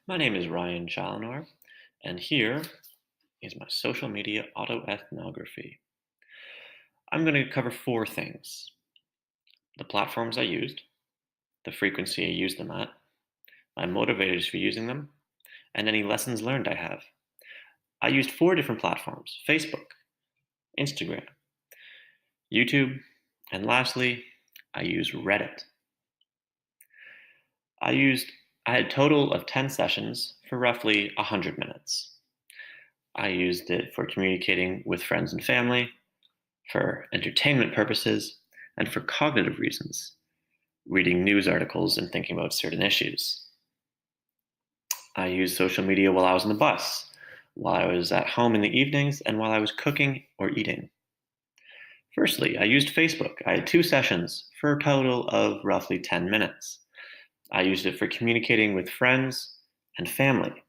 My name is Ryan Challenor, and here is my social media autoethnography. I'm going to cover four things: the platforms I used, the frequency I used them at, my motivators for using them, and any lessons learned I have. I used four different platforms: Facebook, Instagram, YouTube, and lastly, I used Reddit. I used I had a total of 10 sessions for roughly 100 minutes. I used it for communicating with friends and family, for entertainment purposes, and for cognitive reasons, reading news articles and thinking about certain issues. I used social media while I was on the bus, while I was at home in the evenings, and while I was cooking or eating. Firstly, I used Facebook. I had two sessions for a total of roughly 10 minutes. I used it for communicating with friends and family.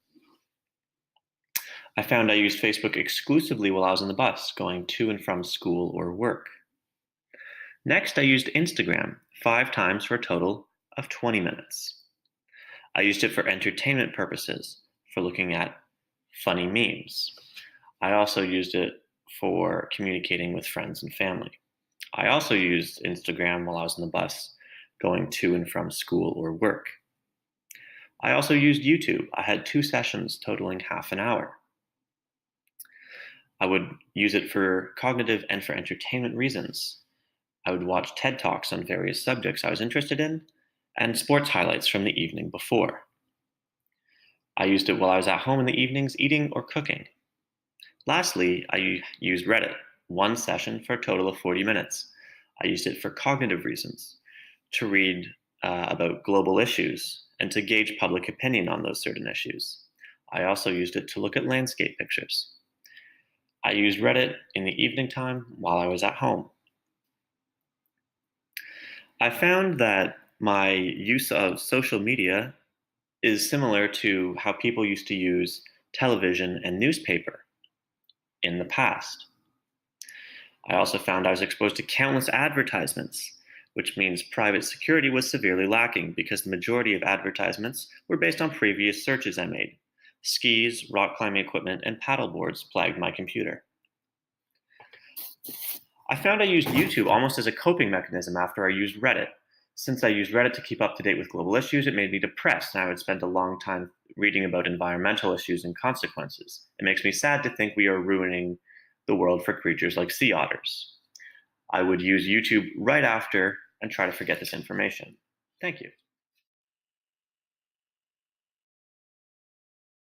I found I used Facebook exclusively while I was on the bus, going to and from school or work. Next, I used Instagram 5 times for a total of 20 minutes. I used it for entertainment purposes, for looking at funny memes. I also used it for communicating with friends and family. I also used Instagram while I was on the bus, going to and from school or work. I also used YouTube. I had two sessions totaling half an hour. I would use it for cognitive and for entertainment reasons. I would watch TED Talks on various subjects I was interested in, and sports highlights from the evening before. I used it while I was at home in the evenings eating or cooking. Lastly, I used Reddit, one session for a total of 40 minutes. I used it for cognitive reasons, to read about global issues and to gauge public opinion on those certain issues. I also used it to look at landscape pictures. I used Reddit in the evening time while I was at home. I found that my use of social media is similar to how people used to use television and newspaper in the past. I also found I was exposed to countless advertisements, which means private security was severely lacking because the majority of advertisements were based on previous searches I made. Skis, rock climbing equipment, and paddle boards plagued my computer. I found I used YouTube almost as a coping mechanism after I used Reddit. Since I used Reddit to keep up to date with global issues, it made me depressed, and I would spend a long time reading about environmental issues and consequences. It makes me sad to think we are ruining the world for creatures like sea otters. I would use YouTube right after and try to forget this information. Thank you.